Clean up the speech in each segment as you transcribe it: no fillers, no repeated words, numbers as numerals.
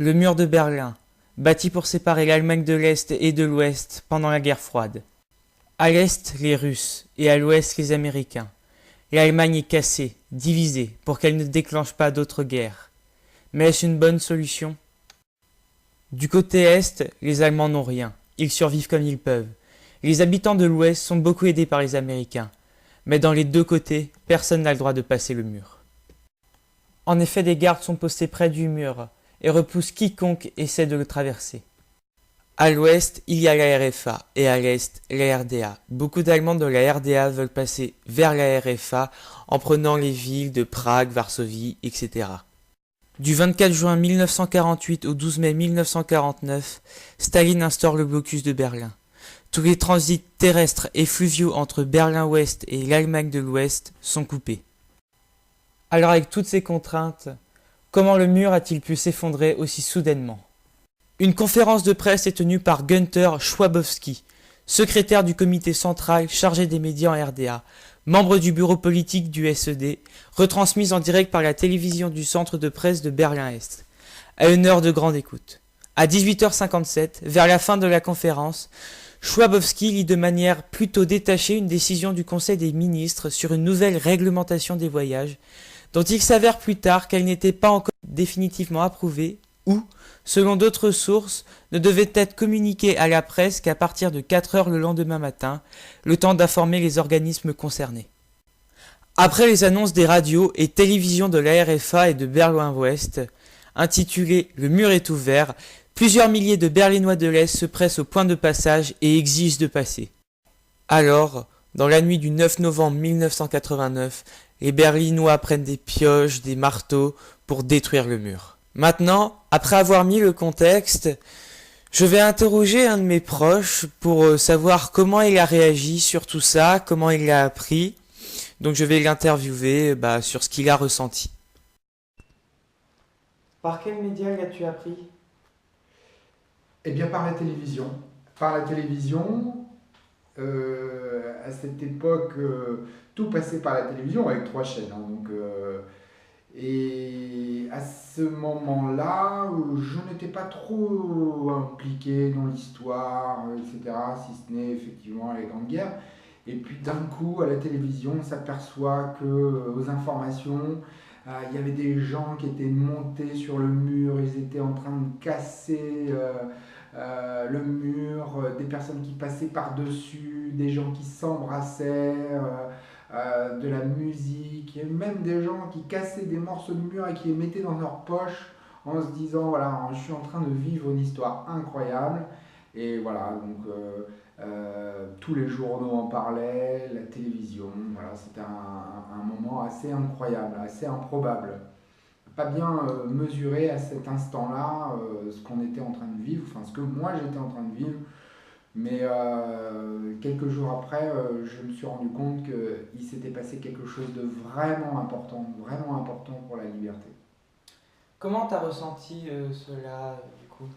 Le mur de Berlin, bâti pour séparer l'Allemagne de l'Est et de l'Ouest pendant la guerre froide. À l'Est, les Russes, et à l'Ouest, les Américains. L'Allemagne est cassée, divisée, pour qu'elle ne déclenche pas d'autres guerres. Mais est-ce une bonne solution? Du côté Est, les Allemands n'ont rien. Ils survivent comme ils peuvent. Les habitants de l'Ouest sont beaucoup aidés par les Américains. Mais dans les deux côtés, personne n'a le droit de passer le mur. En effet, des gardes sont postés près du mur et repoussent quiconque essaie de le traverser. À l'ouest, il y a la RFA et à l'est, la RDA. Beaucoup d'Allemands de la RDA veulent passer vers la RFA en prenant les villes de Prague, Varsovie, etc. Du 24 juin 1948 au 12 mai 1949, Staline instaure le blocus de Berlin. Tous les transits terrestres et fluviaux entre Berlin-Ouest et l'Allemagne de l'Ouest sont coupés. Alors avec toutes ces contraintes, comment le mur a-t-il pu s'effondrer aussi soudainement? Une conférence de presse est tenue par Günther Schwabowski, secrétaire du comité central chargé des médias en RDA, membre du bureau politique du SED, retransmise en direct par la télévision du centre de presse de Berlin-Est, à une heure de grande écoute. À 18h57, vers la fin de la conférence, Schwabowski lit de manière plutôt détachée une décision du Conseil des ministres sur une nouvelle réglementation des voyages, dont il s'avère plus tard qu'elle n'était pas encore définitivement approuvée ou, selon d'autres sources, ne devait être communiquée à la presse qu'à partir de 4 heures le lendemain matin, le temps d'informer les organismes concernés. Après les annonces des radios et télévisions de la RFA et de Berlin-Ouest, intitulées « Le mur est ouvert », plusieurs milliers de Berlinois de l'Est se pressent au point de passage et exigent de passer. Alors, dans la nuit du 9 novembre 1989, les Berlinois prennent des pioches, des marteaux pour détruire le mur. Maintenant, après avoir mis le contexte, je vais interroger un de mes proches pour savoir comment il a réagi sur tout ça, comment il l'a appris. Donc je vais l'interviewer sur ce qu'il a ressenti. Par quel média l'as-tu appris? Eh bien, par la télévision. Par la télévision, à cette époque, tout passait par la télévision avec 3 chaînes. Et à ce moment-là, je n'étais pas trop impliqué dans l'histoire, etc., si ce n'est effectivement les grandes guerres. Et puis d'un coup, à la télévision, on s'aperçoit que aux informations, il y avait des gens qui étaient montés sur le mur, ils étaient en train de casser le mur, des personnes qui passaient par-dessus, des gens qui s'embrassaient, de la musique, et même des gens qui cassaient des morceaux de mur et qui les mettaient dans leur poche en se disant voilà, je suis en train de vivre une histoire incroyable. Et voilà, tous les journaux en parlaient, la télévision, voilà, c'était un moment assez incroyable, assez improbable. Pas bien mesurer à cet instant-là ce qu'on était en train de vivre, enfin ce que moi j'étais en train de vivre, mais quelques jours après, je me suis rendu compte qu'il s'était passé quelque chose de vraiment important pour la liberté. Comment t'as ressenti cela du coup?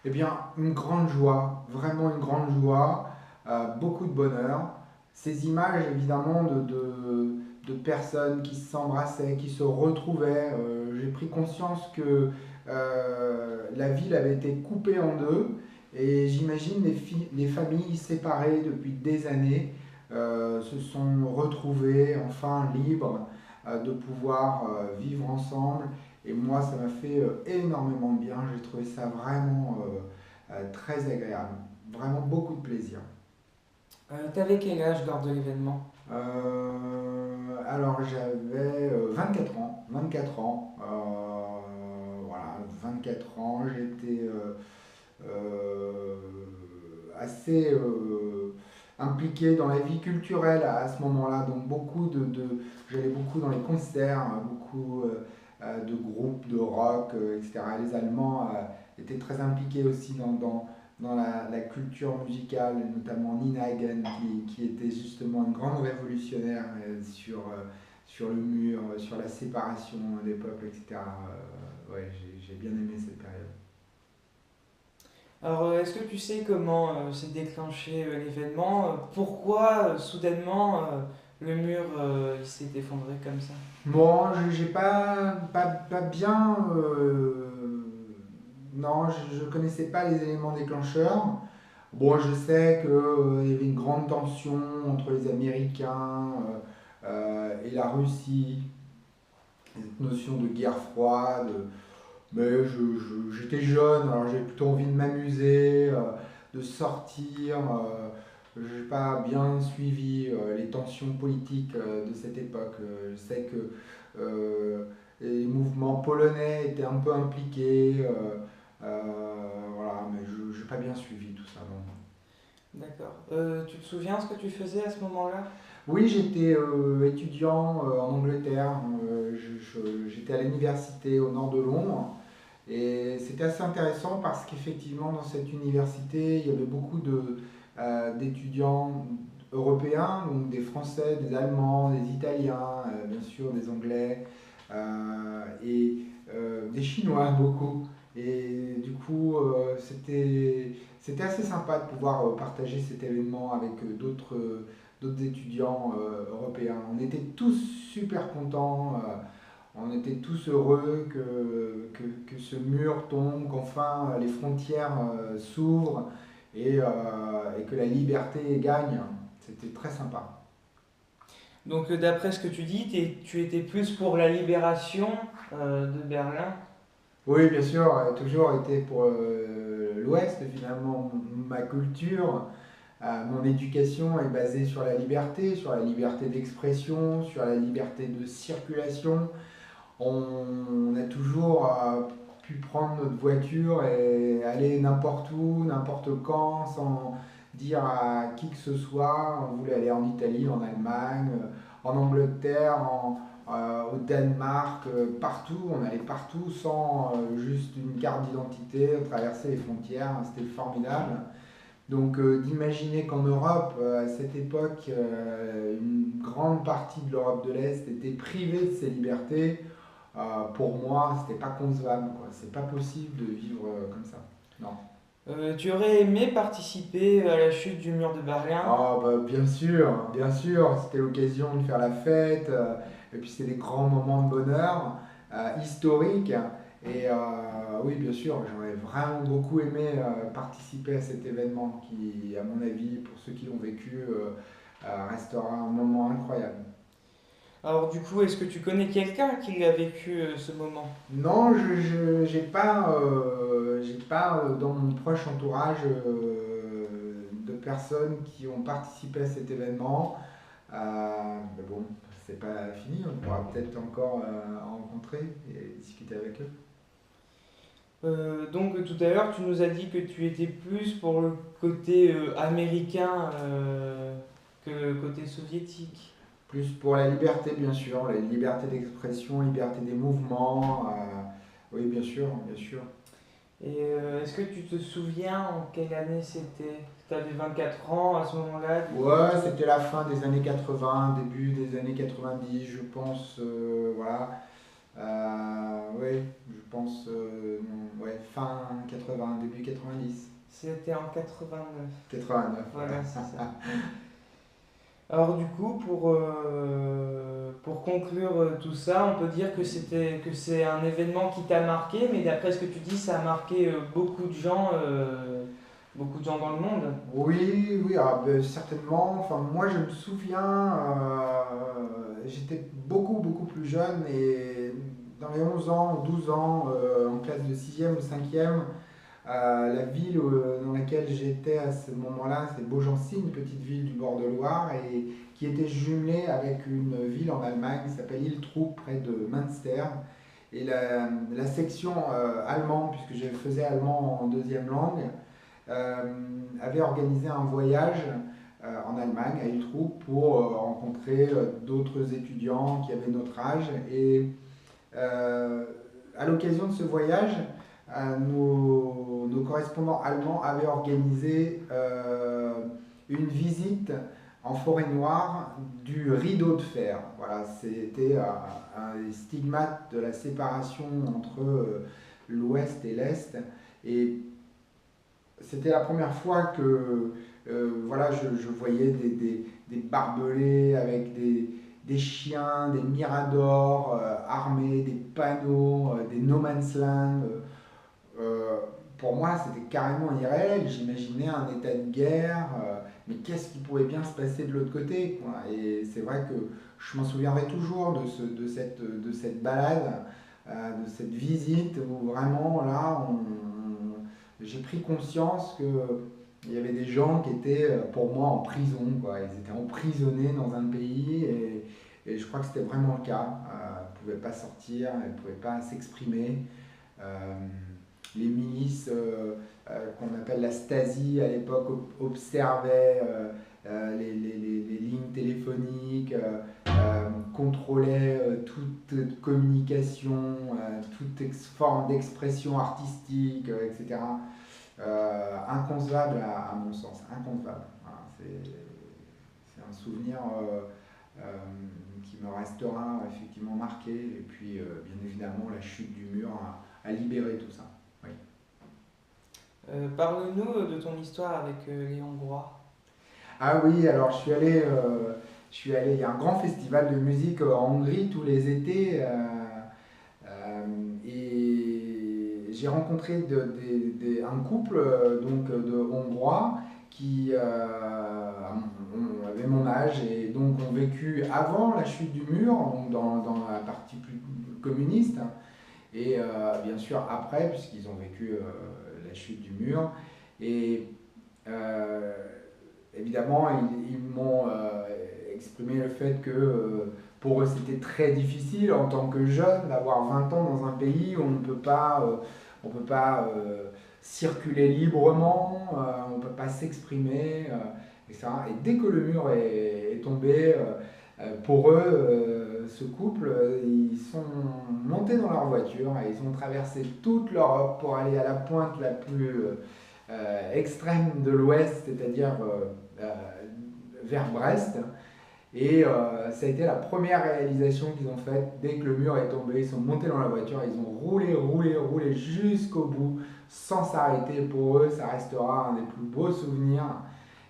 Eh bien, une grande joie, vraiment une grande joie, beaucoup de bonheur. Ces images, évidemment, de personnes qui s'embrassaient, qui se retrouvaient, j'ai pris conscience que la ville avait été coupée en deux et j'imagine les familles séparées depuis des années se sont retrouvées enfin libres de pouvoir vivre ensemble. Et moi, ça m'a fait énormément de bien. J'ai trouvé ça vraiment très agréable. Vraiment beaucoup de plaisir. T'avais quel âge lors de l'événement? Alors, j'avais 24 ans. 24 ans. Voilà, 24 ans. J'étais assez impliqué dans la vie culturelle à ce moment-là. Donc, j'allais beaucoup dans les concerts, beaucoup de groupes de rock, etc. Les Allemands étaient très impliqués aussi dans la culture musicale, notamment Nina Hagen, qui était justement une grande révolutionnaire sur le mur, sur la séparation des peuples, etc. Ouais, j'ai bien aimé cette période. Alors, est-ce que tu sais comment s'est déclenché l'événement? Pourquoi soudainement le mur il s'est effondré comme ça? Bon, j'ai pas bien Non, je ne connaissais pas les éléments déclencheurs. Bon, je sais qu'il y avait une grande tension entre les Américains et la Russie, cette notion de guerre froide. Mais j'étais jeune, alors j'avais plutôt envie de m'amuser, de sortir. Je n'ai pas bien suivi les tensions politiques de cette époque. Je sais que euh, les mouvements polonais étaient un peu impliqués. Voilà, mais je n'ai pas bien suivi tout ça. Non. D'accord. Tu te souviens ce que tu faisais à ce moment-là? Oui, j'étais étudiant en Angleterre. J'étais à l'université au nord de Londres. Et c'était assez intéressant parce qu'effectivement, dans cette université, il y avait beaucoup d'étudiants européens, donc des Français, des Allemands, des Italiens, bien sûr, des Anglais, et des Chinois, beaucoup. Et du coup, c'était assez sympa de pouvoir partager cet événement avec d'autres étudiants européens. On était tous super contents. On était tous heureux que ce mur tombe, qu'enfin les frontières s'ouvrent et que la liberté gagne. C'était très sympa. Donc, d'après ce que tu dis, tu étais plus pour la libération de Berlin. Oui, bien sûr, toujours été pour l'Ouest, finalement, ma culture, mon éducation est basée sur la liberté d'expression, sur la liberté de circulation. On a toujours pu prendre notre voiture et aller n'importe où, n'importe quand, sans dire à qui que ce soit. On voulait aller en Italie, en Allemagne, en Angleterre, au Danemark, partout. On allait partout sans juste une carte d'identité, on traversait les frontières, c'était formidable. Donc d'imaginer qu'en Europe, à cette époque, une grande partie de l'Europe de l'Est était privée de ses libertés, pour moi, c'était pas concevable, quoi. C'est pas possible de vivre comme ça. Non. Tu aurais aimé participer à la chute du mur de Berlin? Ah, bah, bien sûr, c'était l'occasion de faire la fête, et puis c'était des grands moments de bonheur historiques. Et oui, bien sûr, j'aurais vraiment beaucoup aimé participer à cet événement qui, à mon avis, pour ceux qui l'ont vécu, restera un moment incroyable. Alors, du coup, est-ce que tu connais quelqu'un qui a vécu ce moment? Non, je j'ai pas dans mon proche entourage de personnes qui ont participé à cet événement. Mais bon, c'est pas fini, on pourra peut-être encore en rencontrer et discuter avec eux. Donc, tout à l'heure, tu nous as dit que tu étais plus pour le côté américain que côté soviétique. Plus pour la liberté, bien sûr, la liberté d'expression, liberté des mouvements. Oui, bien sûr, bien sûr. Et est-ce que tu te souviens en quelle année c'était? Tu avais 24 ans à ce moment-là, du coup. Ouais, c'était la fin des années 80, début des années 90, je pense. Voilà. Oui, je pense. Ouais, fin 80, début 90. C'était en 89. 89, voilà. Voilà, c'est ça. Alors du coup, pour conclure tout ça, on peut dire que c'est un événement qui t'a marqué, mais d'après ce que tu dis, ça a marqué beaucoup de gens dans le monde. Oui, oui, ben, certainement. Enfin, moi, je me souviens, j'étais beaucoup plus jeune et dans les 11 ans ou 12 ans, en classe de sixième ou cinquième. La ville dans laquelle j'étais à ce moment-là, c'est Beaugency, une petite ville du bord de Loire, et qui était jumelée avec une ville en Allemagne qui s'appelle Iltrop, près de Münster. Et la section allemande, puisque je faisais allemand en deuxième langue, euh, avait organisé un voyage en Allemagne, à Iltrop, pour rencontrer d'autres étudiants qui avaient notre âge. Et euh, à l'occasion de ce voyage, nos correspondants allemands avaient organisé une visite en forêt noire du rideau de fer. Voilà, c'était un stigmate de la séparation entre l'Ouest et l'Est. Et c'était la première fois que voilà, je voyais des barbelés avec des chiens, des miradors armés, des panneaux, des no man's land. pour moi, c'était carrément irréel. J'imaginais un état de guerre, mais qu'est-ce qui pouvait bien se passer de l'autre côté, quoi. Et c'est vrai que je m'en souviendrai toujours de cette balade, de cette visite où vraiment là, j'ai pris conscience que il y avait des gens qui étaient pour moi en prison, quoi. Ils étaient emprisonnés dans un pays et je crois que c'était vraiment le cas. Ils ne pouvaient pas sortir, ils ne pouvaient pas s'exprimer. Euh, les milices qu'on appelle la Stasi à l'époque observaient les lignes téléphoniques, contrôlaient toute communication, forme d'expression artistique, etc. Inconcevable à mon sens, inconcevable. Voilà, c'est un souvenir qui me restera effectivement marqué. Et puis, bien évidemment, la chute du mur a libéré tout ça. Oui. Parle-nous de ton histoire avec les Hongrois. Ah oui, alors il y a un grand festival de musique en Hongrie tous les étés. Et j'ai rencontré un couple donc de Hongrois qui avaient mon âge et donc ont vécu avant la chute du mur, donc dans la partie plus communiste, et bien sûr après, puisqu'ils ont vécu la chute du mur. Et euh, évidemment, ils m'ont exprimé le fait que pour eux c'était très difficile en tant que jeune d'avoir 20 ans dans un pays où on peut pas circuler librement, on ne peut pas s'exprimer, etc. Et dès que le mur est tombé, pour eux, ce couple, ils sont montés dans leur voiture et ils ont traversé toute l'Europe pour aller à la pointe la plus extrême de l'Ouest, c'est-à-dire vers Brest. Et ça a été la première réalisation qu'ils ont faite. Dès que le mur est tombé, ils sont montés dans la voiture, ils ont roulé jusqu'au bout sans s'arrêter. Pour eux, ça restera un des plus beaux souvenirs.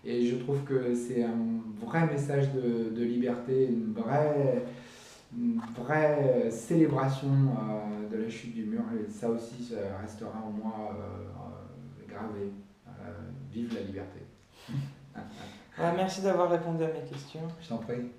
Et je trouve que c'est un vrai message de liberté, une vraie célébration de la chute du mur. Et ça aussi, ça restera en moi gravé. Vive la liberté. Ouais, merci d'avoir répondu à mes questions. Je t'en prie.